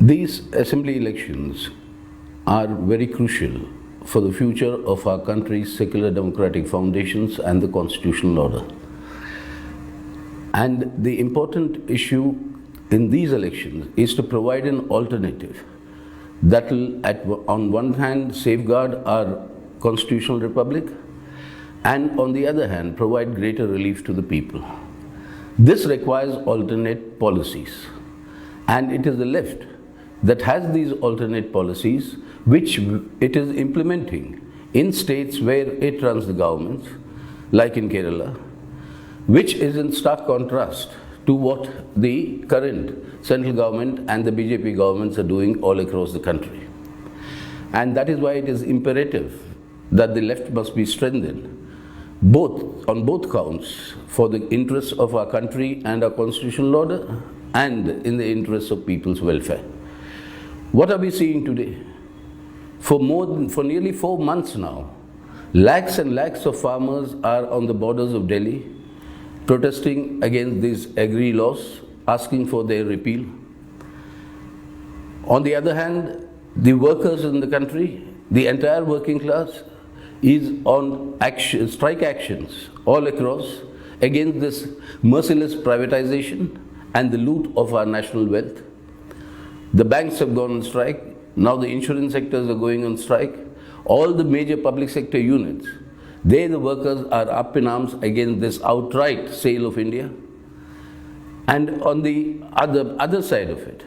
These assembly elections are very crucial for the future of our country's secular democratic foundations and the constitutional order. And the important issue in these elections is to provide an alternative that will, on one hand, safeguard our constitutional republic, and on the other hand, provide greater relief to the people. This requires alternate policies, and it is the left that has these alternate policies which it is implementing in states where it runs the governments, like in Kerala, which is in stark contrast to what the current central government and the BJP governments are doing all across the country. And that is why it is imperative that the left must be strengthened on both counts for the interests of our country and our constitutional order and in the interests of people's welfare. What are we seeing today? For nearly 4 months now, lakhs and lakhs of farmers are on the borders of Delhi protesting against these agri laws, asking for their repeal. On the other hand, the workers in the country, the entire working class, is on strike actions all across against this merciless privatization and the loot of our national wealth. The banks have gone on strike. Now the insurance sectors are going on strike. All the major public sector units, the workers are up in arms against this outright sale of India. And on the other side of it,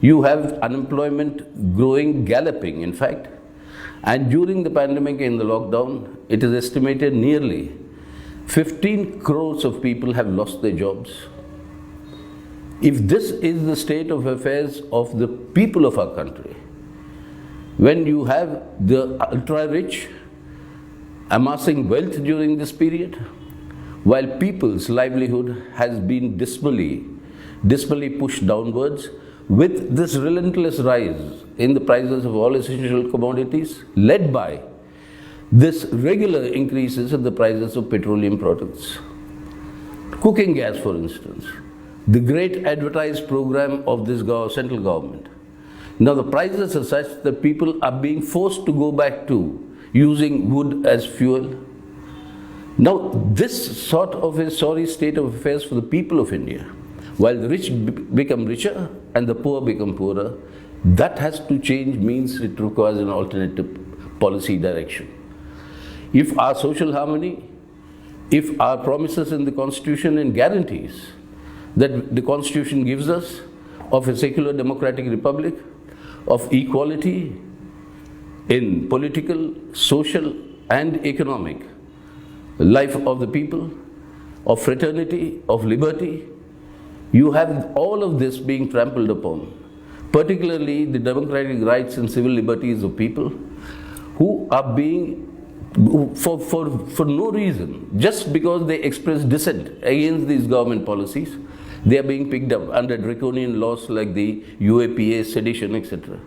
you have unemployment growing, galloping in fact. And during the pandemic and the lockdown, it is estimated nearly 15 crores of people have lost their jobs. If this is the state of affairs of the people of our country, when you have the ultra-rich amassing wealth during this period, while people's livelihood has been dismally pushed downwards with this relentless rise in the prices of all essential commodities, led by this regular increases in the prices of petroleum products. Cooking gas, for instance, the great advertised program of this central government. Now the prices are such that people are being forced to go back to using wood as fuel. Now this sort of a sorry state of affairs for the people of India, while the rich become richer and the poor become poorer, that has to change, means it requires an alternative policy direction. If our social harmony, if our promises in the Constitution and guarantees that the Constitution gives us of a secular democratic republic, of equality in political, social and economic life of the people, of fraternity, of liberty, you have all of this being trampled upon, particularly the democratic rights and civil liberties of people who are being, for no reason, just because they express dissent against these government policies, they are being picked up under draconian laws like the UAPA, sedition, etc.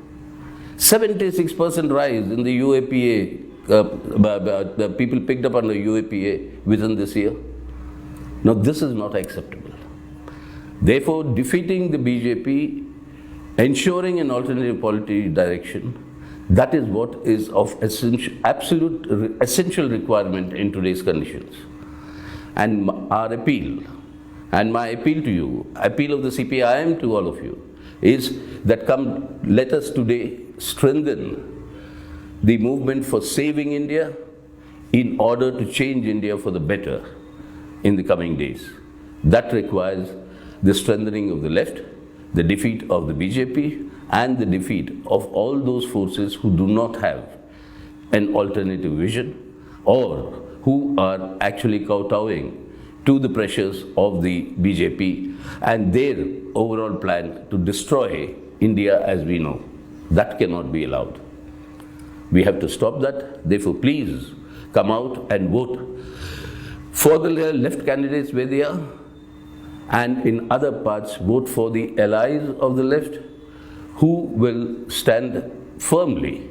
76% rise in the UAPA, the people picked up under UAPA within this year. Now this is not acceptable. Therefore, defeating the BJP, ensuring an alternative policy direction, that is what is of essential requirement in today's conditions. And our appeal, and my appeal to you, appeal of the CPIM to all of you, is that let us today strengthen the movement for saving India in order to change India for the better in the coming days. That requires the strengthening of the left, the defeat of the BJP, and the defeat of all those forces who do not have an alternative vision or who are actually kowtowing to the pressures of the BJP and their overall plan to destroy India as we know. That cannot be allowed. We have to stop that. Therefore, please come out and vote for the left candidates where they are, and in other parts, vote for the allies of the left who will stand firmly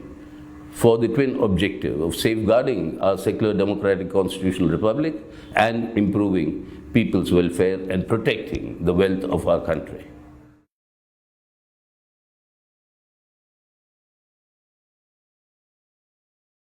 for the twin objective of safeguarding our secular democratic constitutional republic and improving people's welfare and protecting the wealth of our country.